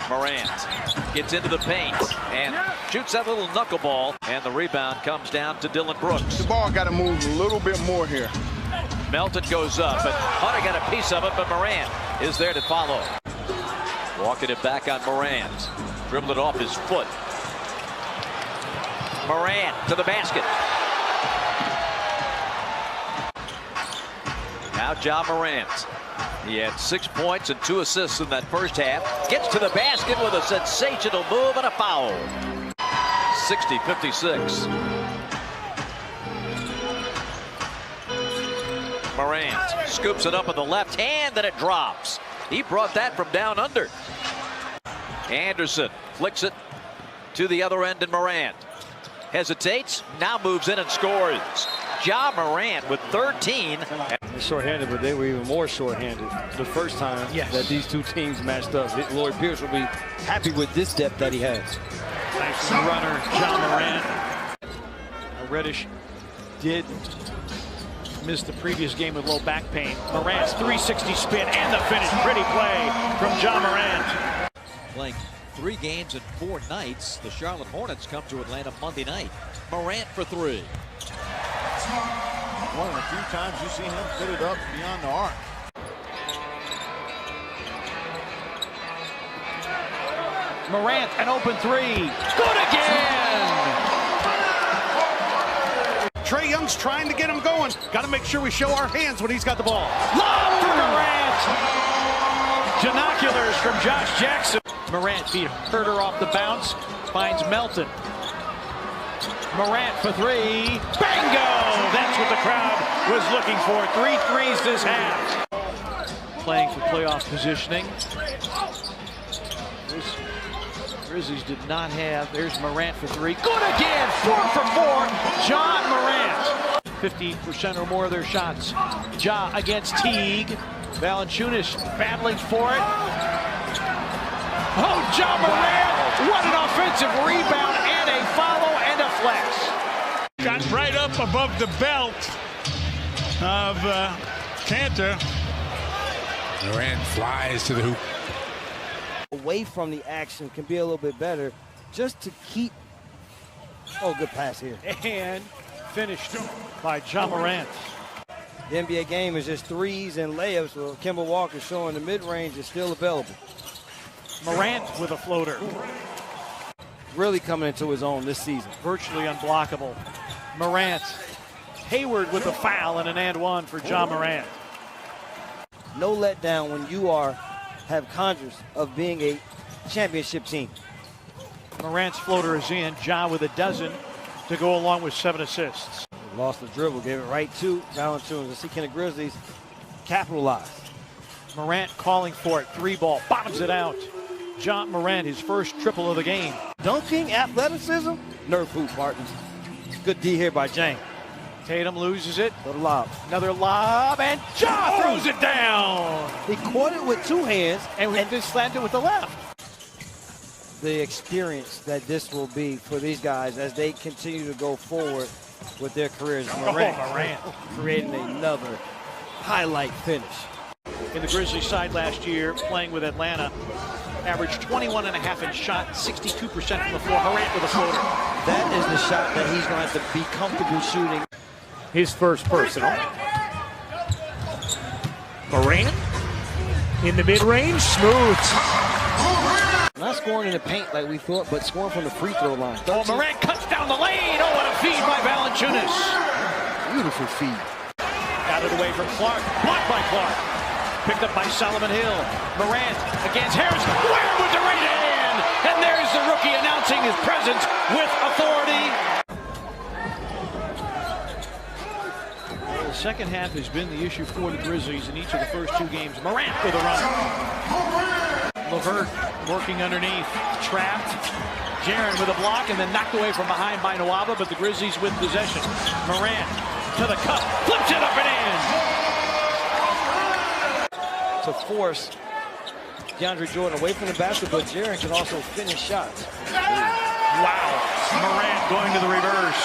Morant gets into the paint and shoots that little knuckleball, and the rebound comes down to Dylan Brooks. The ball got to move a little bit more here. Melton goes up, and Hunter got a piece of it, but Morant is there to follow. Walking it back on Morant. Dribbled it off his foot. Morant to the basket. Now Ja Morant. He had 6 points and 2 assists in that first half. Gets to the basket with a sensational move and a foul. 60-56. Morant scoops it up with the left hand, and it drops. He brought that from down under. Anderson flicks it to the other end, and Morant hesitates, now moves in and scores. Ja Morant with 13. Short-handed, but they were even more short-handed the first time that these two teams matched up. Lloyd Pierce will be happy with this depth that he has. Nice runner, Ja Morant. Reddish did miss the previous game with low back pain. Morant's 360 spin and the finish. Pretty play from Ja Morant. Playing 3 games in 4 nights, the Charlotte Hornets come to Atlanta Monday night. Morant for 3. One of the few times you see him put it up beyond the arc. Morant, an open 3. Good again! Trae Young's trying to get him going. Got to make sure we show our hands when he's got the ball. Lob for Morant! Binoculars from Josh Jackson. Morant beat Herter off the bounce. Finds Melton. Morant for 3. Bingo! That's what the crowd was looking for. 3 threes this half. Playing for playoff positioning. Grizzlies did not have. There's Morant for 3. Good again! 4 for 4. Ja Morant. 50% or more of their shots. Ja against Teague. Valanciunas battling for it. Oh, Ja Morant! What an offensive rebound and a follow and a flex. Got right up above the belt of Cantor. Morant flies to the hoop. Away from the action can be a little bit better just to keep. Oh, good pass here. And finished by Ja Morant. The NBA game is just threes and layups. Well, Kemba Walker showing the mid-range is still available. Morant with a floater. Really coming into his own this season. Virtually unblockable. Morant. Hayward with a foul and an and one for Ja Morant. No letdown when you have conjures of being a championship team. Morant's floater is in. Ja with a dozen to go along with 7 assists. Lost the dribble, gave it right to Valanciunas. Let's see, can the Grizzlies capitalize? Morant calling for it. 3 ball. Bottoms it out. Ja Morant, his first triple of the game. Dunking, athleticism, nerve hoop partners. Good D here by Jang. Tatum loses it. Little lob. Another lob, and Ja throws it down. He caught it with 2 hands and just slammed it with the left. The experience that this will be for these guys as they continue to go forward with their careers. Morant creating another highlight finish. In the Grizzlies side last year, playing with Atlanta, averaged 21.5 in shot, 62% from the floor. Morant with a floater. That is the shot that he's going to have to be comfortable shooting. His first personal. Morant in the mid-range, smooth. Not scoring in the paint like we thought, but scoring from the free throw line. Oh, Morant cuts down the lane. Oh, what a feed by Valanciunas. Beautiful feed. Got it away from Clark. Blocked by Clark. Picked up by Solomon Hill. Morant against Harris. Where with the right hand? And there's the rookie announcing his presence with authority. Well, the second half has been the issue for the Grizzlies in each of the first 2 games. Morant with a run. LeVert working underneath. Trapped. Jaren with a block and then knocked away from behind by Nwaba, but the Grizzlies with possession. Morant to the cup. Flips it up and in. To force DeAndre Jordan away from the basket, but Jaren can also finish shots. Wow. Morant going to the reverse.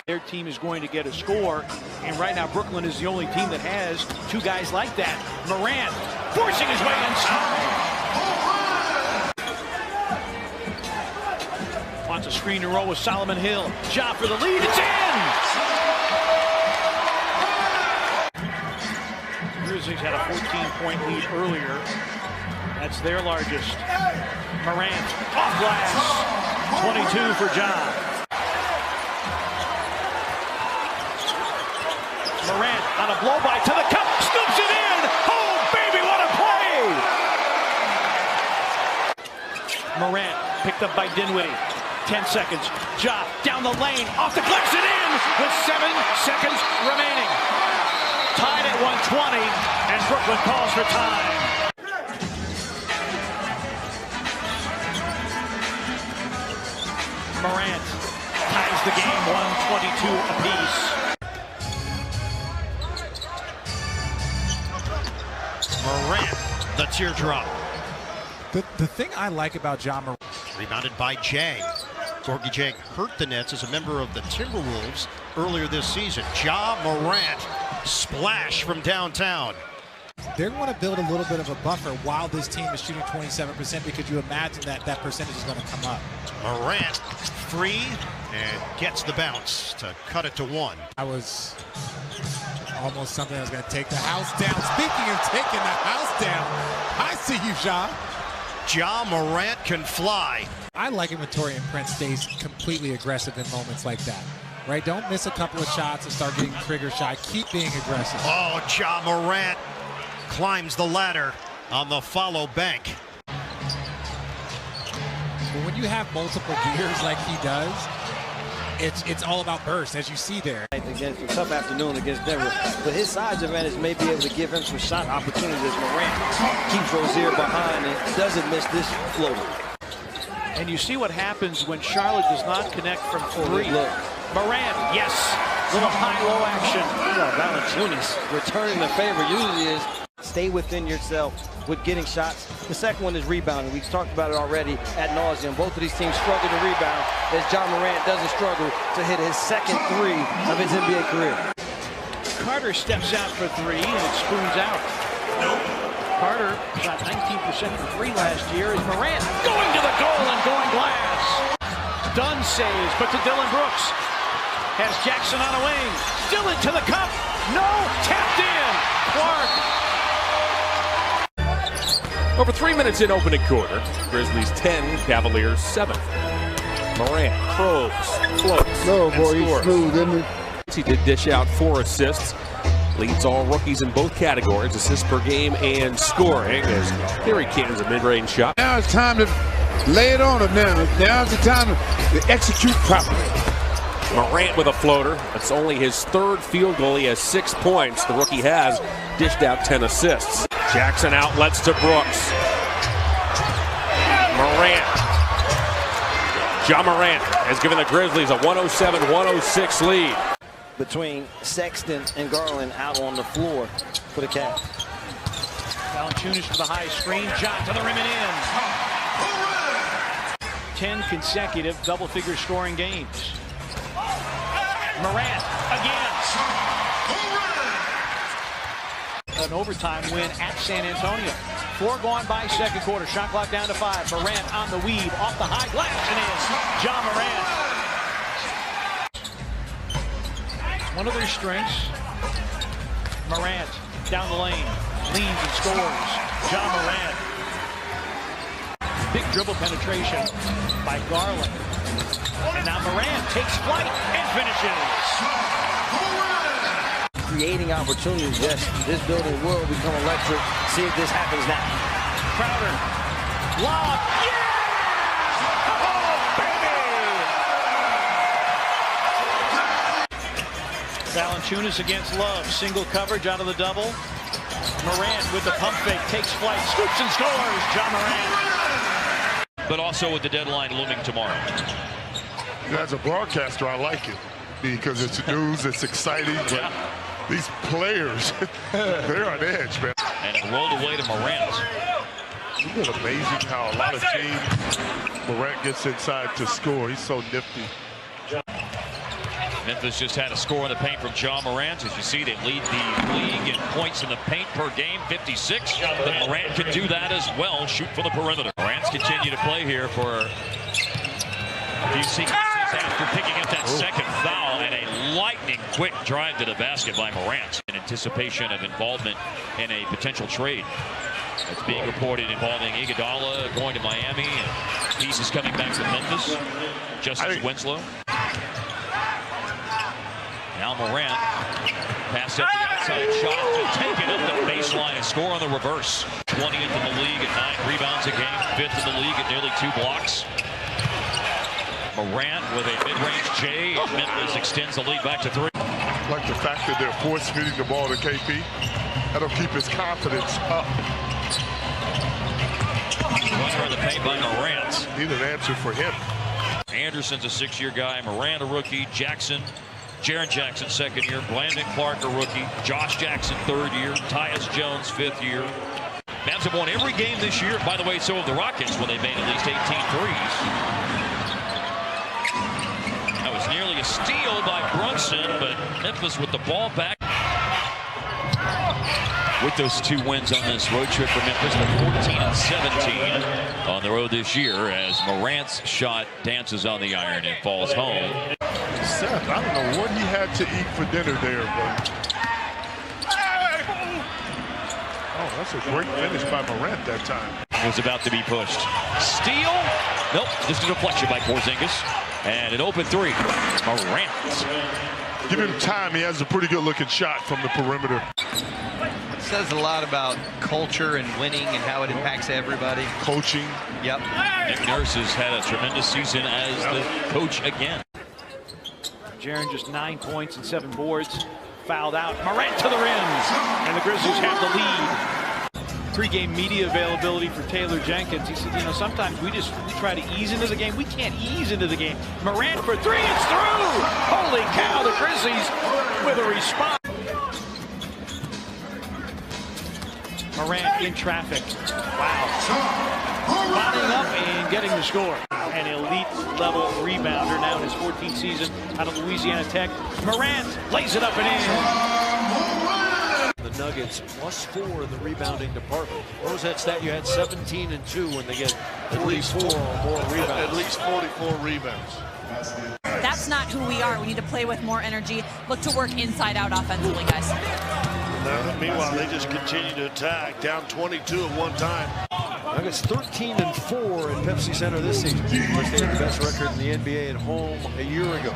Their team is going to get a score, and right now Brooklyn is the only team that has 2 guys like that. Morant forcing his way inside. It's a screen and roll with Solomon Hill. Ja for the lead. It's in! Grizzlies had a 14-point lead earlier. That's their largest. Morant off glass. 22 for Ja. Morant on a blow-by to the cup. Scoops it in. Oh, baby, what a play! Morant picked up by Dinwiddie. 10 seconds. Ja down the lane. Off the glass and in with 7 seconds remaining. Tied at 120, and Brooklyn calls for time. Morant ties the game 122 apiece. Morant, the teardrop. The thing I like about Ja Morant. Rebounded by Jang. Gorgie Jang hurt the Nets as a member of the Timberwolves earlier this season. Ja Morant, splash from downtown. They're going to build a little bit of a buffer while this team is shooting 27% because you imagine that percentage is going to come up. Morant free and gets the bounce to cut it to 1. I was almost something that was going to take the house down. Speaking of taking the house down, I see you, Ja. Ja Morant can fly. I like it when Taurean Prince stays completely aggressive in moments like that. Right? Don't miss a couple of shots and start getting trigger shy. Keep being aggressive. Oh, Ja Morant climbs the ladder on the follow bank. But when you have multiple gears like he does, it's all about burst, as you see there. Against a tough afternoon against Denver, but his size advantage may be able to give him some shot opportunities as Morant keeps Rozier behind and doesn't miss this floater. And you see what happens when Charlotte does not connect from 3. Look. Morant, yes, little high-low action. Valanciunas returning the favor usually is stay within yourself with getting shots. The second one is rebounding. We've talked about it already ad nauseum. Both of these teams struggle to rebound as Ja Morant doesn't struggle to hit his second 3 of his NBA career. Carter steps out for 3 and it spoons out. Carter shot 19% from 3 last year as Morant going to the goal and going glass. Dunn saves, but to Dylan Brooks. Has Jackson on a wing. Dylan to the cup. No, tapped in. Clark. Over 3 minutes in opening quarter. Grizzlies 10, Cavaliers 7. Morant probes, floats, No, boy, and he's smooth, isn't he? He did dish out 4 assists. Leads all rookies in both categories, assists per game and scoring, as here he cans a mid-range shot. Now it's time to lay it on him now. Now's the time to execute properly. Morant with a floater. That's only his 3rd field goal. He has 6 points. The rookie has dished out 10 assists. Jackson outlets to Brooks. Morant. Ja Morant has given the Grizzlies a 107-106 lead. Between Sexton and Garland out on the floor for the Cavs. Valanciunas for the high screen. Ja to the rim and in. 10 consecutive double-figure scoring games. Morant again. An overtime win at San Antonio. 4 gone by second quarter. Shot clock down to 5. Morant on the weave, off the high glass and in. Ja Morant. One of their strengths. Morant down the lane, leans and scores. Ja Morant. Big dribble penetration by Garland. And now Morant takes flight and finishes. Creating opportunities, yes. This building will become electric. See if this happens now. Crowder. Lob. Yeah! Oh, baby! Valanciunas against Love. Single coverage out of the double. Morant with the pump fake. Takes flight. Scoops and scores. Ja Morant. But also with the deadline looming tomorrow. As a broadcaster, I like it because it's news, it's exciting. But these players, they're on edge, man. And it rolled away to Morant. Isn't it amazing how a lot of teams, Morant gets inside to score. He's so nifty. Memphis just had a score in the paint from Ja Morant. As you see, they lead the league in points in the paint per game, 56. But Morant can do that as well, shoot for the perimeter. Morant's continue to play here for A few sequences after picking up that second foul and a lightning quick drive to the basket by Morant in anticipation of involvement in a potential trade. It's being reported involving Iguodala going to Miami and pieces coming back to Memphis. Justice Winslow. Now Morant pass up the outside shot to take it up the baseline and score on the reverse. 20th in the league at 9 rebounds a game, 5th in the league at nearly 2 blocks. Morant with a mid-range J, and Memphis extends the lead back to 3. I like the fact that they're force-feeding the ball to KP. That'll keep his confidence up. Runner in the paint by Morant. Need an answer for him. Anderson's a 6-year guy. Morant a rookie. Jaren Jackson 2nd year. Brandon Clark a rookie. Josh Jackson 3rd year. Tyus Jones 5th year. Mavs have won every game this year. By the way, so have the Rockets when they made at least 18 threes. That was nearly a steal by Brunson, but Memphis with the ball back. With those 2 wins on this road trip for Memphis, they're 14-17 on the road this year as Morant's shot dances on the iron and falls home. Seth, I don't know what he had to eat for dinner there, but oh, that's a great finish by Morant that time. Was about to be pushed. Steal? Nope, just a deflection by Porzingis. And an open 3. Morant. Give him time. He has a pretty good looking shot from the perimeter. Says a lot about culture and winning and how it impacts everybody. Coaching. Yep. Nick Nurse has had a tremendous season as the coach again. Jaren just 9 points and 7 boards. Fouled out. Morant to the rims. And the Grizzlies have the lead. Pre-game media availability for Taylor Jenkins. He said, you know, sometimes we try to ease into the game. We can't ease into the game. Morant for 3. It's through. Holy cow, the Grizzlies with a response. Morant in traffic. Wow. Botting up and getting the score. An elite level rebounder now in his 14th season out of Louisiana Tech. Morant lays it up and in. The Nuggets +4 in the rebounding department. What was that stat? You had 17 and 2 when they get 44 or more rebounds. At least 44 rebounds. That's not who we are. We need to play with more energy. Look to work inside out offensively, guys. Meanwhile, they just continue to attack. Down 22 at one time. Nuggets 13 and 4 at Pepsi Center this season. Of course, they had the best record in the NBA at home a year ago.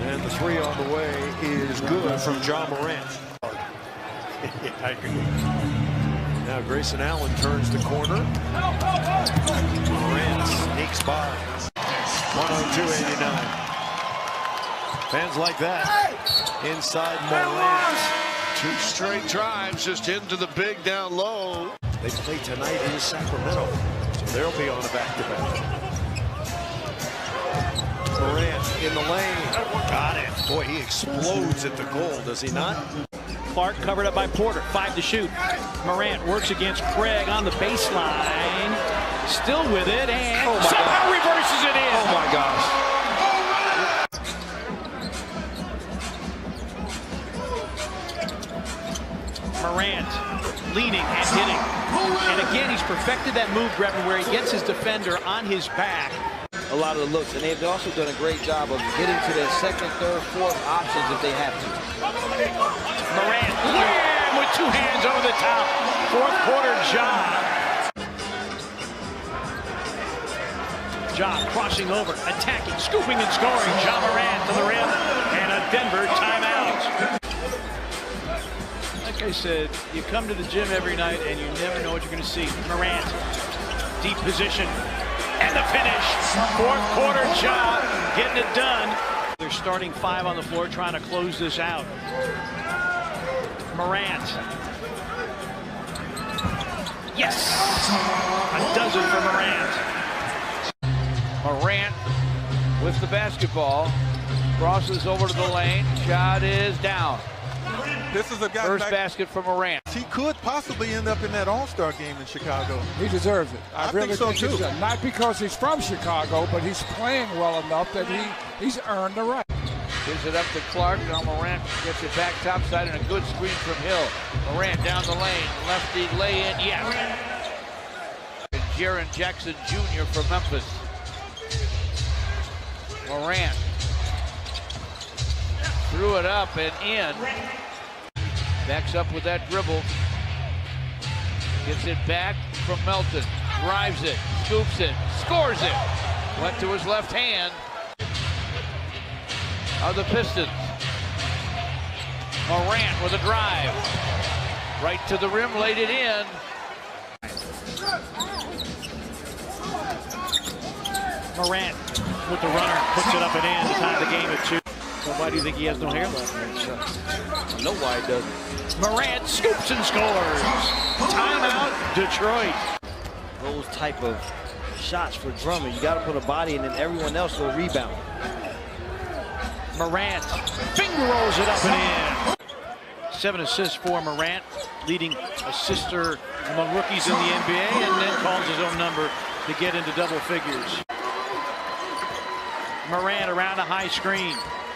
And the 3 on the way is good from Ja Morant. Yeah, I agree. Now Grayson Allen turns the corner. Morant sneaks by. 102-89. Fans like that. Inside Morant. 2 straight drives just into the big down low. They play tonight in Sacramento, so they'll be on a back-to-back. Morant in the lane. Got it. Boy, he explodes at the goal, does he not? Clark covered up by Porter. 5 to shoot. Morant works against Craig on the baseline. Still with it and somehow reverses it in. Oh my gosh. Morant leaning and hitting. And again, he's perfected that move, Brevin, where he gets his defender on his back. A lot of the looks, and they've also done a great job of getting to their 2nd, 3rd, 4th options if they have to. Morant, wham, with 2 hands over the top. 4th quarter job. Ja crossing over, attacking, scooping and scoring. Ja Morant to the rim, and a Denver timeout. Like I said, you come to the gym every night and you never know what you're going to see. Morant, deep position, and the finish. 4th quarter job, getting it done. They're starting 5 on the floor, trying to close this out. Morant. Yes! A dozen for Morant. Morant with the basketball. Crosses over to the lane. Shot is down. This is a guy. First basket for Morant. He could possibly end up in that All-Star game in Chicago. He deserves it. I really think so too. Not because he's from Chicago, but he's playing well enough that he's earned the right. Gives it up to Clark. Now Morant gets it back topside and a good screen from Hill. Morant down the lane. Lefty lay in. Yes. Jaren Jackson Jr. from Memphis. Morant threw it up and in. Backs up with that dribble. Gets it back from Melton. Drives it, scoops it, scores it. Went to his left hand of the Pistons. Morant with a drive. Right to the rim, laid it in. Morant with the runner, puts it up and in to tie the game at 2. So why do you think he has no hair left? I know why he doesn't. Morant scoops and scores. Timeout, Detroit. Those type of shots for Drummond, you got to put a body in and everyone else will rebound. Morant finger rolls it up and in. 7 assists for Morant, leading assister among rookies in the NBA, and then calls his own number to get into double figures. Morant around a high screen.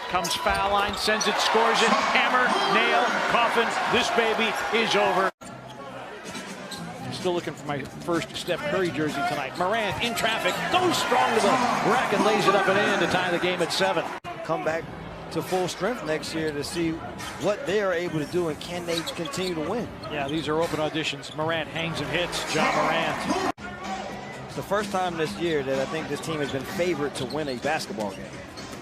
Comes foul line, sends it, scores it, hammer, nail, coffin. This baby is over. Still looking for my first Steph Curry jersey tonight. Morant in traffic, goes strong to the rack and lays it up and in to tie the game at 7. Come back to full strength next year to see what they are able to do and can they continue to win. Yeah, these are open auditions. Morant hangs and hits. John Morant. It's the first time this year that I think this team has been favored to win a basketball game,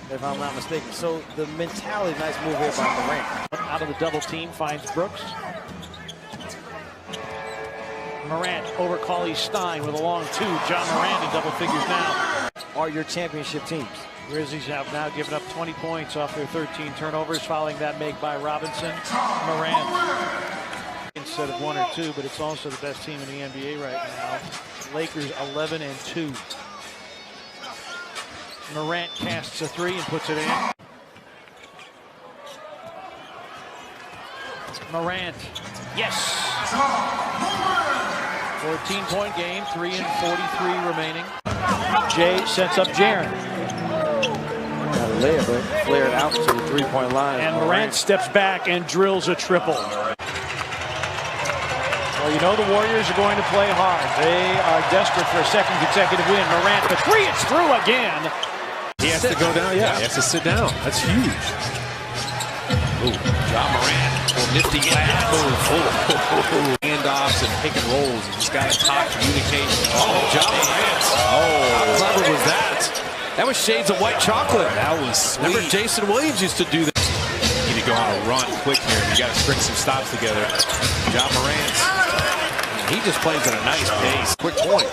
if I'm not mistaken. So the mentality, nice move here by Morant. Out of the double team, finds Brooks. Morant over Cauley Stein with a long 2. John Morant in double figures now. Are your championship teams. Grizzlies have now given up 20 points off their 13 turnovers, following that make by Robinson. Morant instead of 1 or 2, but it's also the best team in the NBA right now. Lakers 11 and 2. Morant casts a 3 and puts it in. Morant, yes. 14-point game, 3 and 43 remaining. Jay sets up Jaren. Layup, but flared out to the 3-point line. And Morant steps back and drills a triple. Well, you know the Warriors are going to play hard. They are desperate for a second consecutive win. Morant, the 3, it's through again. He has to go down, yeah. He has to sit down. That's huge. Ooh, John Morant, nifty handoffs and pick and rolls. You just got to talk communication. Oh, John Morant. Oh, how clever was that? That was shades of white chocolate. That was sweet. Remember Jason Williams used to do that. You need to go on a run quick here. You got to string some stops together. John Morant. He just plays at a nice pace. Quick point.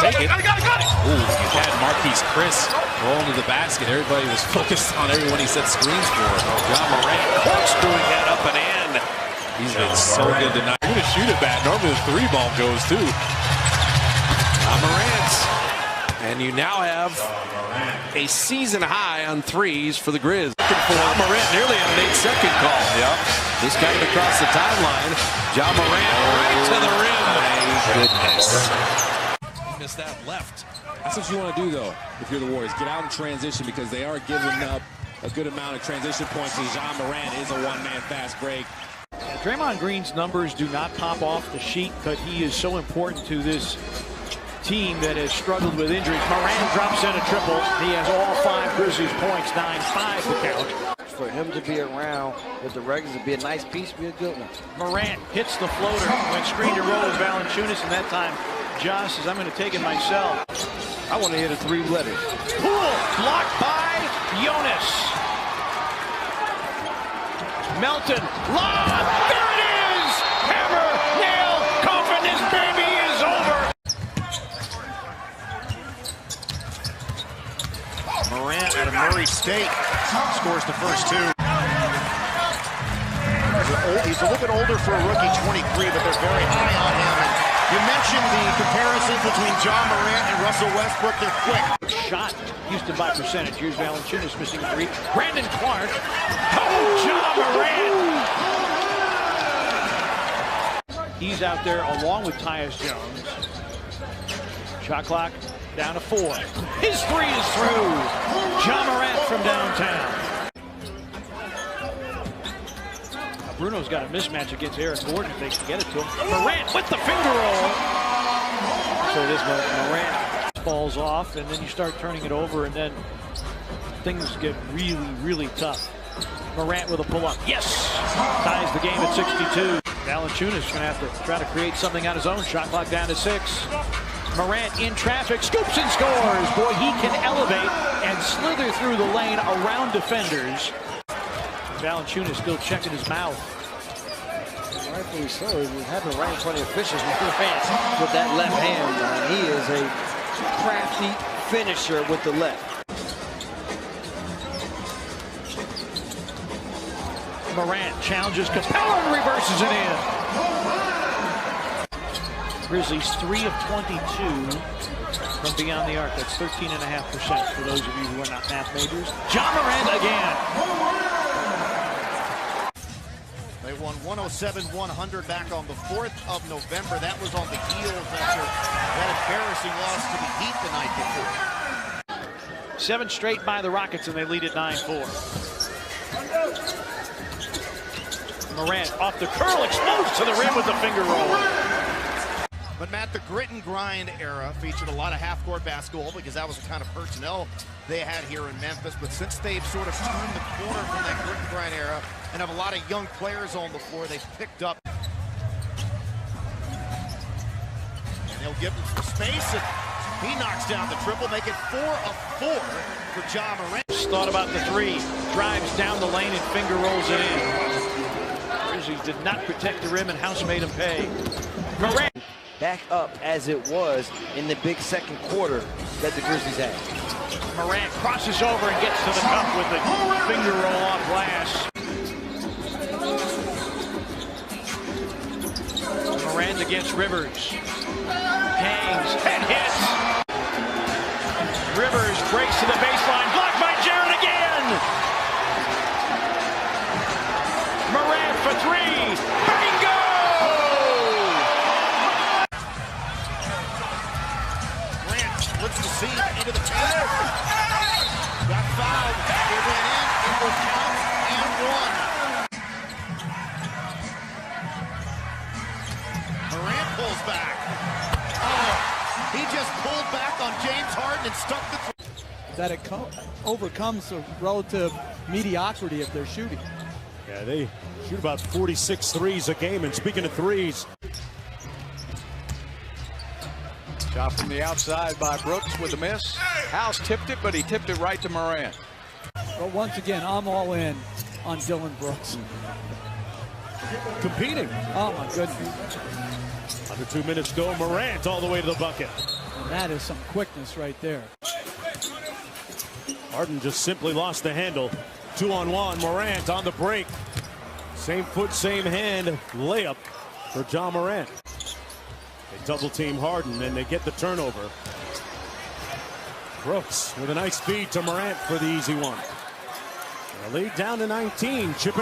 Take it. Got it. Ooh, you had Marquise Chris rolling to the basket. Everybody was focused on everyone he set screens for. John Morant corkscrewing that up and in. He's been so good tonight. You're going to shoot it back. Normally the 3 ball goes too. John Morant. And you now have a season high on 3s for the Grizz. John Morant nearly an 8-second call. Yep. This got it across the timeline. John Morant right to the rim. My goodness. He missed that left. That's what you want to do, though, if you're the Warriors. Get out in transition because they are giving up a good amount of transition points. And John Morant is a one-man fast break. Draymond Green's numbers do not pop off the sheet, but he is so important to this team that has struggled with injuries. Morant drops in a triple. He has all 5 Grizzlies points, 9-5 to count. For him to be around with the regulars, to be a nice piece, be a good one. Morant hits the floater, went screen to roll with Valanciunas, and that time Josh says, I'm going to take it myself. I want to hit a 3-letter. Poole blocked by Jonas. Melton, lob, there it is! Hammer, nail, coffin, this baby is over! Morant out of Murray State scores the first 2. He's a little bit older for a rookie, 23, but they're very high on him. You mentioned the comparisons between John Morant and Russell Westbrook. They're quick. Shot Houston by percentage. Here's Valanciunas missing a 3. Brandon Clark. Oh, John Morant! He's out there along with Tyus Jones. Shot clock down to 4. His 3 is through. John Morant from downtown. Bruno's got a mismatch against Eric Gordon if they can get it to him. Morant with the finger roll. So this Morant falls off, and then you start turning it over, and then things get really, really tough. Morant with a pull-up. Yes! Ties the game at 62. Valanciunas is going to have to try to create something on his own. Shot clock down to 6. Morant in traffic, scoops and scores. Boy, he can elevate and slither through the lane around defenders. Valanciunas still checking his mouth. Rightfully so. He's having right in front of officials with that left hand. He is a crafty finisher with the left. Morant challenges Capella and reverses it in. Grizzlies 3 of 22 from beyond the arc. That's 13.5% for those of you who are not math majors. Ja Morant again. They won 107-100 back on the 4th of November. That was on the heels after that embarrassing loss to the Heat the night before. 7 straight by the Rockets, and they lead at 9-4. Morant off the curl, explodes to the rim with the finger roll. But Matt, the grit and grind era featured a lot of half-court basketball because that was the kind of personnel they had here in Memphis. But since they've sort of turned the corner from that grit and grind era and have a lot of young players on the floor, they've picked up. And they'll give him some space, and he knocks down the triple, make it 4 of 4 for Ja Morant. Thought about the 3, drives down the lane and finger rolls it in. Grizzlies did not protect the rim, and House made him pay. Morant. Back up as it was in the big second quarter that the Grizzlies had. Morant crosses over and gets to the cup with the finger roll off glass. Morant against Rivers. Hangs, head hits. Rivers breaks to the baseline, blocked by Jarrett again. Morant for 3. Bingo! Puts the seam into the paint. Got fouled. It went in. It will count and 1. Morant pulls back. Oh, he just pulled back on James Harden and stuck the. That it overcomes the relative mediocrity of their shooting. Yeah, they shoot about 46 threes a game. And speaking of threes, shot from the outside by Brooks with a miss. House tipped it, but he tipped it right to Morant. But once again, I'm all in on Dylan Brooks. competing. Oh, my goodness. Under 2 minutes to go, Morant all the way to the bucket. And that is some quickness right there. Harden just simply lost the handle. 2-on-1, Morant on the break. Same foot, same hand, layup for Ja Morant. They double team Harden and they get the turnover. Brooks with a nice feed to Morant for the easy one. The lead down to 19, chipping